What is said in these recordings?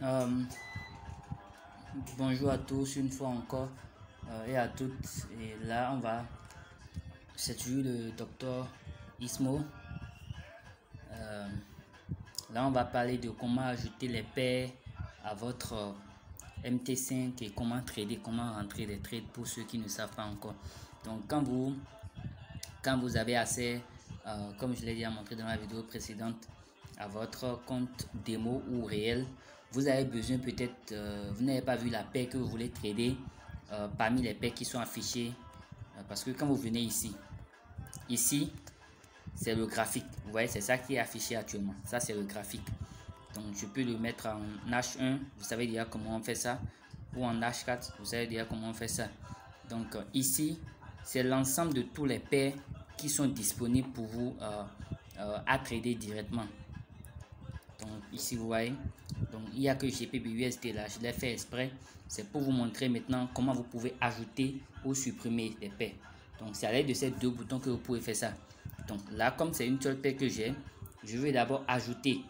Euh, Bonjour à tous une fois encore et à toutes. Et là, c'est toujours le docteur Ismo. Euh, Là, on va parler de comment ajouter les paires à votre MT5 et comment trader, comment rentrer des trades pour ceux qui ne savent pas encore. Donc, quand vous avez accès, comme je l'ai déjà montré dans la vidéo précédente, à votre compte démo ou réel, vous avez besoin peut-être, vous n'avez pas vu la paire que vous voulez trader parmi les paires qui sont affichées, parce que quand vous venez ici, c'est le graphique. Vous voyez, c'est ça qui est affiché actuellement. Ça, c'est le graphique. Donc, je peux le mettre en H1. Vous savez déjà comment on fait ça. Ou en H4. Vous savez déjà comment on fait ça. Donc, ici, c'est l'ensemble de tous les paires qui sont disponibles pour vous à trader directement. Donc, ici, vous voyez. Donc, il n'y a que GBP/USD là. Je l'ai fait exprès. C'est pour vous montrer maintenant comment vous pouvez ajouter ou supprimer des paires. Donc, c'est à l'aide de ces deux boutons que vous pouvez faire ça. Donc, là, comme c'est une seule paire que j'ai, je vais d'abord ajouter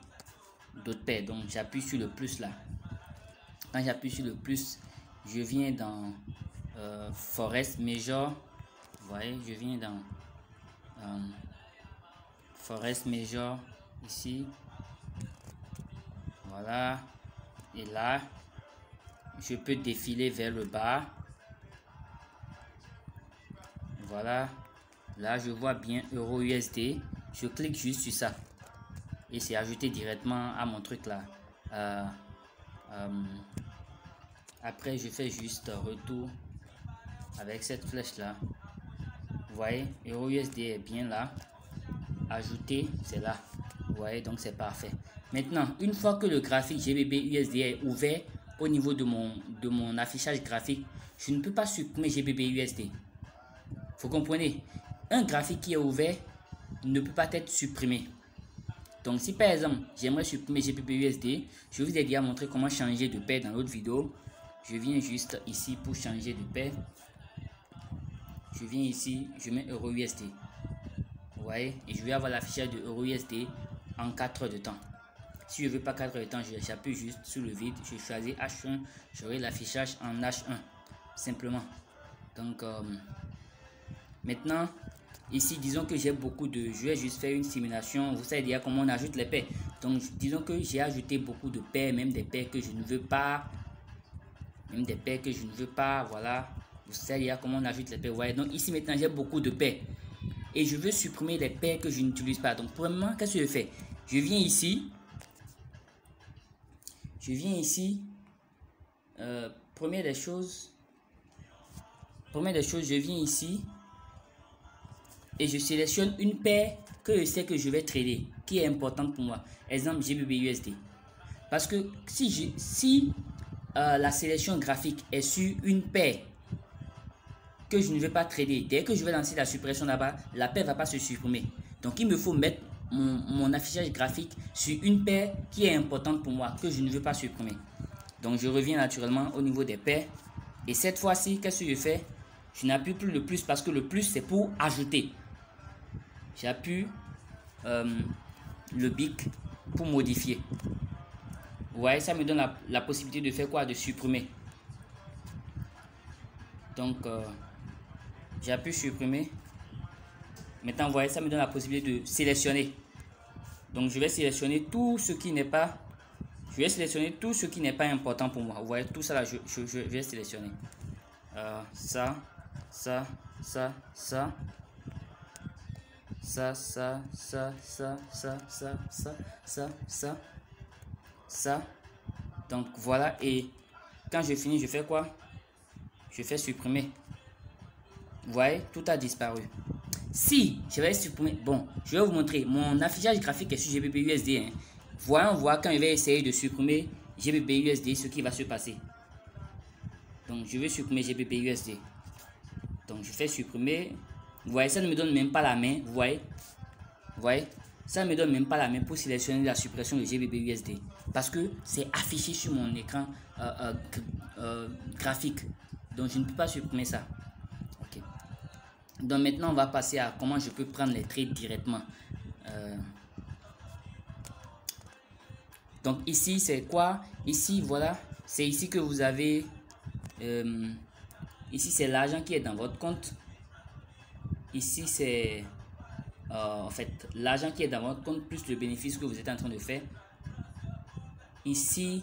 d'autres paires. Donc, j'appuie sur le plus là. Quand j'appuie sur le plus, je viens dans Forest Major. Vous voyez, je viens dans Forest Major ici. Voilà. Et là, je peux défiler vers le bas. Voilà. Là, je vois bien Euro USD. Je clique juste sur ça. Et c'est ajouté directement à mon truc là. Après, je fais juste retour avec cette flèche là. Vous voyez, Euro USD est bien là. Ajouter, c'est là. Vous voyez, donc c'est parfait. Maintenant, une fois que le graphique GBP USD est ouvert au niveau de mon affichage graphique, je ne peux pas supprimer GBP USD. Vous comprenez? Un graphique qui est ouvert ne peut pas être supprimé. Donc, si par exemple, j'aimerais supprimer GBP USD, je vous ai déjà montré comment changer de paire dans l'autre vidéo. Je viens juste ici pour changer de paire. Je viens ici, je mets Euro USD. Vous voyez? Et je vais avoir l'affichage de Euro USD en 4 heures de temps. Si je ne veux pas 4 heures de temps, j'appuie juste sur le vide. Je choisis H1, j'aurai l'affichage en H1. Simplement. Donc, maintenant, ici, disons que j'ai beaucoup de... Je vais juste faire une simulation. Vous savez déjà comment on ajoute les paires. Donc, disons que j'ai ajouté beaucoup de paires, même des paires que je ne veux pas. Même des paires que je ne veux pas. Voilà. Vous savez déjà comment on ajoute les paires. Vous voyez? Donc, ici, maintenant, j'ai beaucoup de paires. Et je veux supprimer les paires que je n'utilise pas. Donc, premièrement, qu'est-ce que je fais? Je viens ici. Première des choses, je viens ici. Et je sélectionne une paire que je sais que je vais trader, qui est importante pour moi. Exemple, GBP/USD. Parce que si la sélection graphique est sur une paire que je ne vais pas trader, dès que je vais lancer la suppression là-bas, la paire ne va pas se supprimer. Donc, il me faut mettre mon affichage graphique sur une paire qui est importante pour moi, que je ne veux pas supprimer. Donc, je reviens naturellement au niveau des paires. Et cette fois-ci, qu'est-ce que je fais? Je n'appuie plus le plus parce que le plus, c'est pour ajouter. J'appuie le bic pour modifier. Vous voyez, ça me donne la possibilité de faire quoi? De supprimer. Donc, j'appuie supprimer. Maintenant, vous voyez, ça me donne la possibilité de sélectionner. Donc, je vais sélectionner tout ce qui n'est pas... Je vais sélectionner tout ce qui n'est pas important pour moi. Vous voyez, tout ça là, je vais sélectionner. Ça. Donc voilà, et quand je finis, je fais quoi? Je fais supprimer. Vous voyez, tout a disparu. Si je vais supprimer, bon, je vais vous montrer. Mon affichage graphique est sur GBP/USD. Hein. Voyons voir quand je vais essayer de supprimer GBP/USD, ce qui va se passer. Donc je vais supprimer GBP/USD. Donc je fais supprimer. Vous voyez, ça ne me donne même pas la main. Vous voyez, ça ne me donne même pas la main pour sélectionner la suppression de GBP/USD. Parce que c'est affiché sur mon écran graphique. Donc je ne peux pas supprimer ça. Ok. Donc maintenant on va passer à comment je peux prendre les trades directement. Donc ici, c'est quoi? Ici, voilà, c'est ici que vous avez, ici, c'est l'argent qui est dans votre compte. Ici, c'est en fait l'argent qui est dans votre compte plus le bénéfice que vous êtes en train de faire. Ici,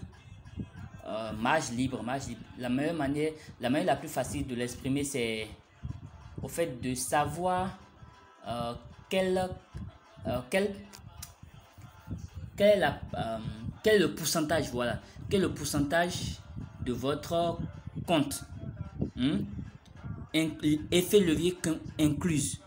marge libre, marge libre. La meilleure manière la plus facile de l'exprimer, c'est au fait de savoir quel est le pourcentage, voilà, quel est le pourcentage de votre compte, effet levier inclus,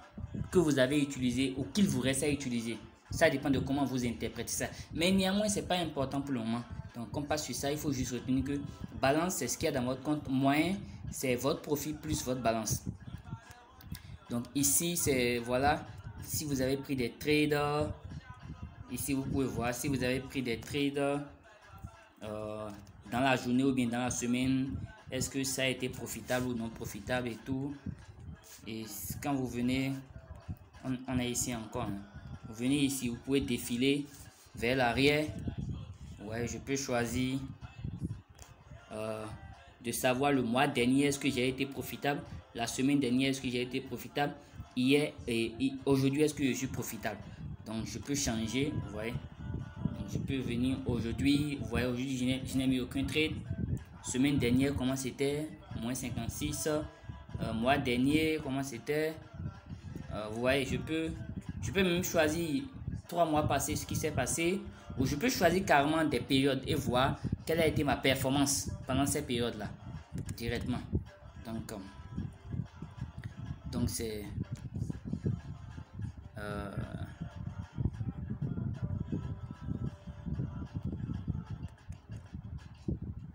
que vous avez utilisé ou qu'il vous reste à utiliser. Ça dépend de comment vous interprétez ça. Mais néanmoins, c'est pas important pour le moment. Donc, on passe sur ça. Il faut juste retenir que balance, c'est ce qu'il y a dans votre compte. Moyen, c'est votre profit plus votre balance. Donc, ici, c'est, voilà, si vous avez pris des traders, ici, vous pouvez voir si vous avez pris des traders dans la journée ou bien dans la semaine, est-ce que ça a été profitable ou non profitable et tout. Et quand vous venez, on est ici encore, hein. Vous venez ici, vous pouvez défiler vers l'arrière. Ouais, je peux choisir de savoir le mois dernier est-ce que j'ai été profitable, la semaine dernière est-ce que j'ai été profitable, hier et aujourd'hui est-ce que je suis profitable. Donc je peux changer, vous voyez. Donc, je peux venir aujourd'hui, vous voyez, aujourd'hui je n'ai mis aucun trade. Semaine dernière comment c'était, moins 56. Mois dernier comment c'était. Vous voyez, je peux même choisir 3 mois passés, ce qui s'est passé, ou je peux choisir carrément des périodes et voir quelle a été ma performance pendant ces périodes là directement. Donc c'est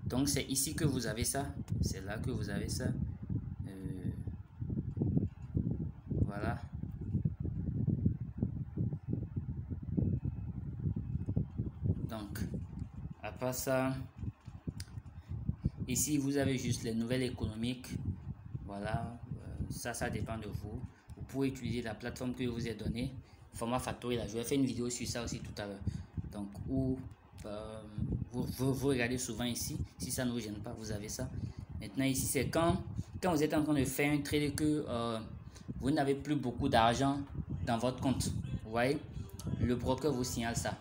donc c'est ici que vous avez ça, c'est là que vous avez ça. Voilà. Donc, à part ça, ici vous avez juste les nouvelles économiques. Voilà, ça dépend de vous. Vous pouvez utiliser la plateforme que je vous ai donnée, format Factory. Là, je vais faire une vidéo sur ça aussi tout à l'heure. Donc, où vous regardez souvent ici. Si ça ne vous gêne pas, vous avez ça. Maintenant, ici, c'est quand vous êtes en train de faire un trade que vous n'avez plus beaucoup d'argent dans votre compte. Vous voyez, le broker vous signale ça.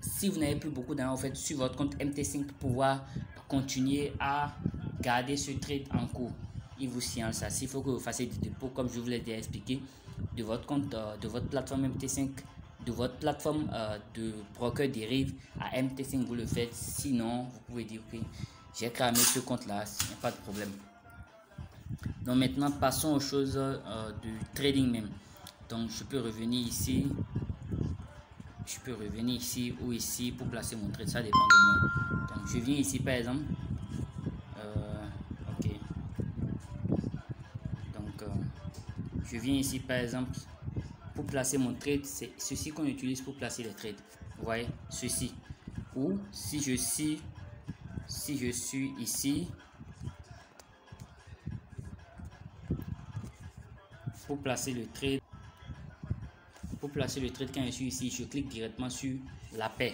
Si vous n'avez plus beaucoup d'argent en fait sur votre compte MT5 pour pouvoir continuer à garder ce trade en cours, il vous signale ça. S'il faut que vous fassiez des dépôts, comme je vous l'ai déjà expliqué, de votre compte, de votre plateforme MT5, de votre plateforme de broker dérive à MT5, vous le faites. Sinon, vous pouvez dire que j'ai cramé ce compte là, il n'y a pas de problème. Donc maintenant, passons aux choses du trading même. Donc je peux revenir ici. Je peux revenir ici ou ici pour placer mon trade, ça dépend de moi. Donc je viens ici par exemple. Ok. Donc je viens ici par exemple pour placer mon trade. C'est ceci qu'on utilise pour placer les trades. Vous voyez, ceci. Ou si je suis ici pour placer le trade. Pour placer le trade, quand je suis ici, je clique directement sur la paire.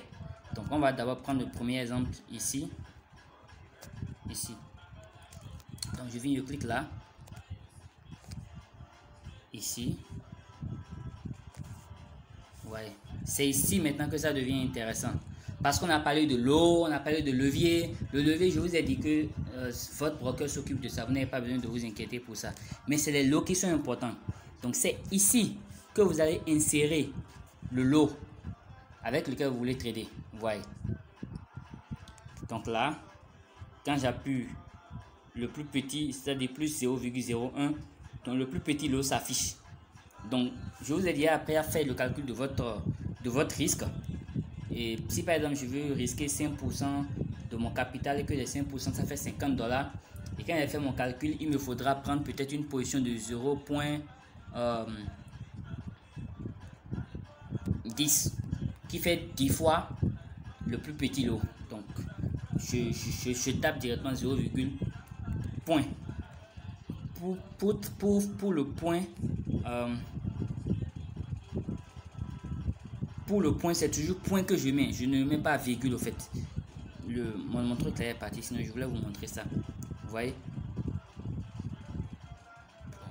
Donc on va d'abord prendre le premier exemple ici. Donc je viens, je clique là. Ici. Ouais. C'est ici maintenant que ça devient intéressant. Parce qu'on a parlé de l'eau, on a parlé de levier. Le levier, je vous ai dit que votre broker s'occupe de ça. Vous n'avez pas besoin de vous inquiéter pour ça. Mais c'est les lots qui sont importants. Donc c'est ici que vous allez insérer le lot avec lequel vous voulez trader. Vous voyez. Donc là, quand j'appuie le plus petit, c'est-à-dire plus 0,01, donc le plus petit lot s'affiche. Donc je vous ai dit après à faire le calcul de votre risque. Et si par exemple je veux risquer 5% de mon capital et que les 5% ça fait $50, et quand j'ai fait mon calcul, il me faudra prendre peut-être une position de 0,10 qui fait 10 fois le plus petit lot. Donc je tape directement 0, point. Pour le point pour le point, c'est toujours point que je mets. Je ne mets pas virgule au fait. Mon truc là est parti, sinon je voulais vous montrer ça. Vous voyez?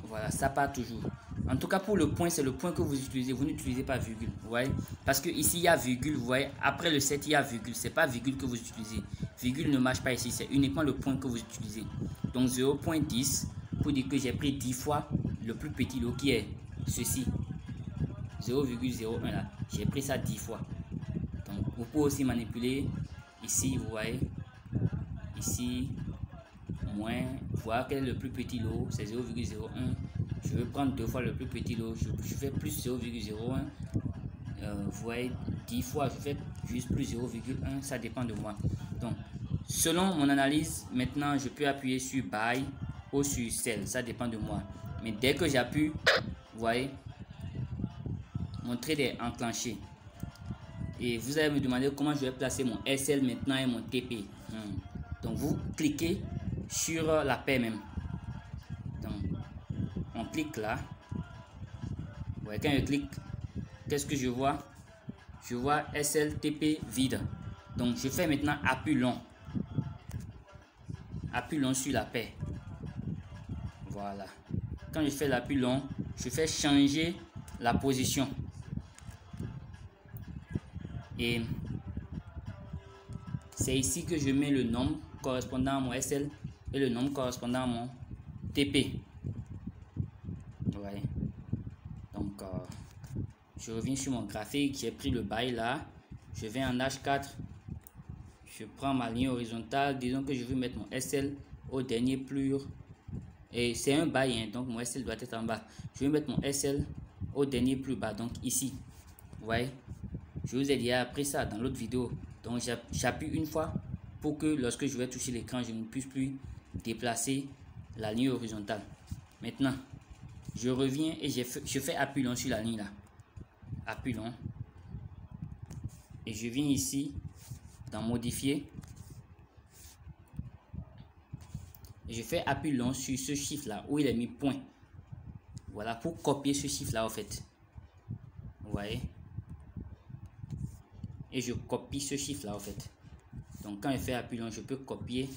Voilà, ça part toujours. En tout cas, pour le point, c'est le point que vous utilisez. Vous n'utilisez pas virgule. Vous voyez? Parce que ici, il y a virgule. Vous voyez? Après le 7, il y a virgule. C'est pas virgule que vous utilisez. Virgule ne marche pas ici. C'est uniquement le point que vous utilisez. Donc 0.10 pour dire que j'ai pris 10 fois le plus petit lot qui est ceci. 0,01 là. J'ai pris ça 10 fois. Donc, vous pouvez aussi manipuler ici. Vous voyez? Ici. Moins, voir quel est le plus petit lot, c'est 0,01. Je veux prendre 2 fois le plus petit lot, je fais plus 0,01. Vous voyez, 10 fois, je fais juste plus 0,1, ça dépend de moi. Donc, selon mon analyse, maintenant, je peux appuyer sur Buy ou sur Sell, ça dépend de moi. Mais dès que j'appuie, vous voyez, mon trade est enclenché. Et vous allez me demander comment je vais placer mon SL maintenant et mon TP. Donc, vous cliquez sur la paire même. Donc, on clique là. Vous voyez, quand je clique, qu'est-ce que je vois? Je vois SLTP vide. Donc, je fais maintenant appui long. Appui long sur la paire. Voilà. Quand je fais l'appui long, je fais changer la position. Et c'est ici que je mets le nombre correspondant à mon SL et le nombre correspondant à mon TP. Vous voyez? Donc, je reviens sur mon graphique. J'ai pris le bail là. Je vais en H4. Je prends ma ligne horizontale. Disons que je veux mettre mon SL au dernier plure. Et c'est un bail, hein, donc mon SL doit être en bas. Je vais mettre mon SL au dernier plus bas, donc ici. Vous voyez? Je vous ai déjà appris ça dans l'autre vidéo. Donc, j'appuie une fois pour que lorsque je vais toucher l'écran, je ne puisse plus déplacer la ligne horizontale. Maintenant, je reviens et je fais appui long sur la ligne là. Appui long. Et je viens ici dans modifier. Et je fais appui long sur ce chiffre là où il est mis point. Voilà, pour copier ce chiffre là en fait. Vous voyez? Et je copie ce chiffre là en fait. Donc quand je fais appui long, je peux copier.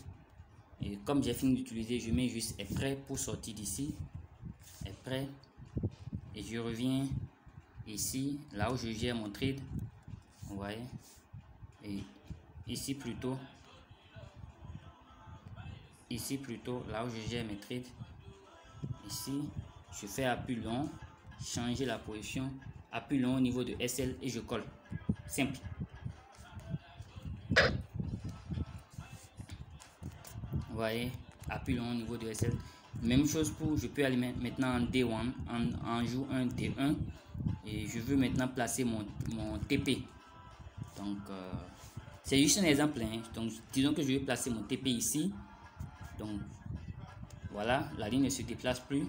Et comme j'ai fini d'utiliser, je mets juste est prêt pour sortir d'ici. Est prêt. Et je reviens ici, là où je gère mon trade. Vous voyez? Et ici plutôt. Ici plutôt, là où je gère mes trades. Ici, je fais appui long, changer la position, appui long au niveau de SL et je colle. Simple. Vous voyez, appui long au niveau de SL. Même chose pour, je peux aller maintenant en D1, en jour 1, D1. Et je veux maintenant placer mon TP. Donc, c'est juste un exemple. Hein. Donc, disons que je vais placer mon TP ici. Donc, voilà, la ligne ne se déplace plus.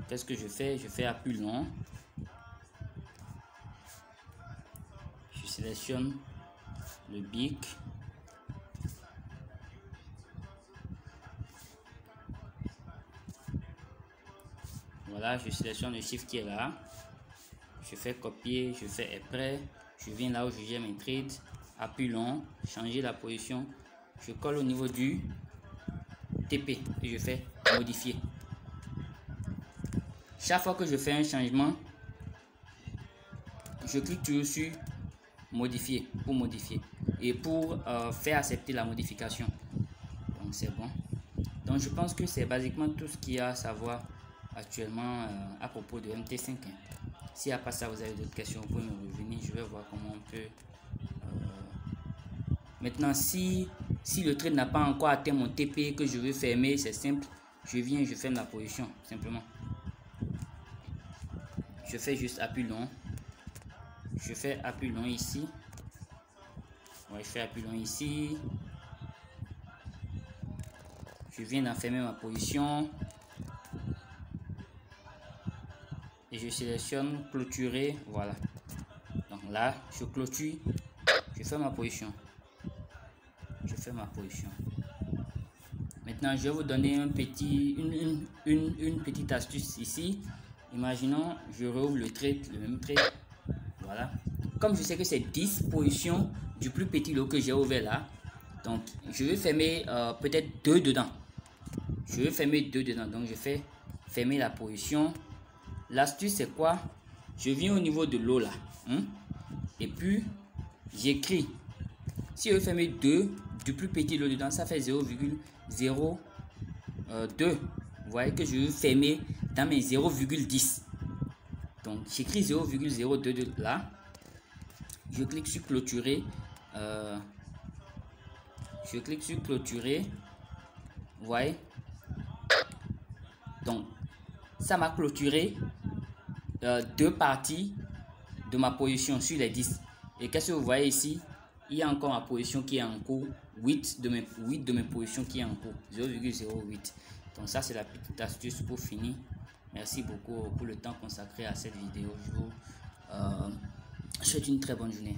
Qu'est-ce que je fais? Je fais appui long. Je sélectionne le BIC. Voilà, je sélectionne le chiffre qui est là. Je fais copier, je fais est prêt. Je viens là où je gère mes trades. Appui long, changer la position. Je colle au niveau du TP et je fais modifier. Chaque fois que je fais un changement, je clique toujours sur modifier pour modifier et pour faire accepter la modification. Donc c'est bon. Donc je pense que c'est basiquement tout ce qu'il y a à savoir actuellement à propos de MT5. Si à part ça vous avez d'autres questions, vous pouvez me revenir. Je vais voir comment on peut. Maintenant, si le trade n'a pas encore atteint mon TP que je veux fermer, c'est simple. Je viens, je ferme la position, simplement. Je fais juste appui long. Je fais appui long ici. Ouais, je fais appui long ici. Je viens d'enfermer ma position. Et je sélectionne clôturer. Voilà. Donc là, je clôture. Je fais ma position. Je fais ma position. Maintenant, je vais vous donner un petit, une petite astuce ici. Imaginons, je rouvre le trade, le même trade. Voilà. comme je sais que c'est 10 positions du plus petit lot que j'ai ouvert là, donc je vais fermer peut-être 2 dedans. Je vais fermer 2 dedans. Donc je fais fermer la position. L'astuce c'est quoi? Je viens au niveau de l'eau là. Et puis j'écris. Si je veux fermer 2 du plus petit lot dedans, ça fait 0,02. Vous voyez que je veux fermer dans mes 0,10. Donc j'écris 0,02 là. Je clique sur clôturer. Je clique sur clôturer. Vous voyez? Donc ça m'a clôturé 2 parties de ma position sur les 10. Et qu'est-ce que vous voyez ici? Il y a encore ma position qui est en cours. 8 de mes positions qui est en cours. 0,08. Donc ça c'est la petite astuce pour finir. Merci beaucoup pour le temps consacré à cette vidéo. Je vous souhaite une très bonne journée.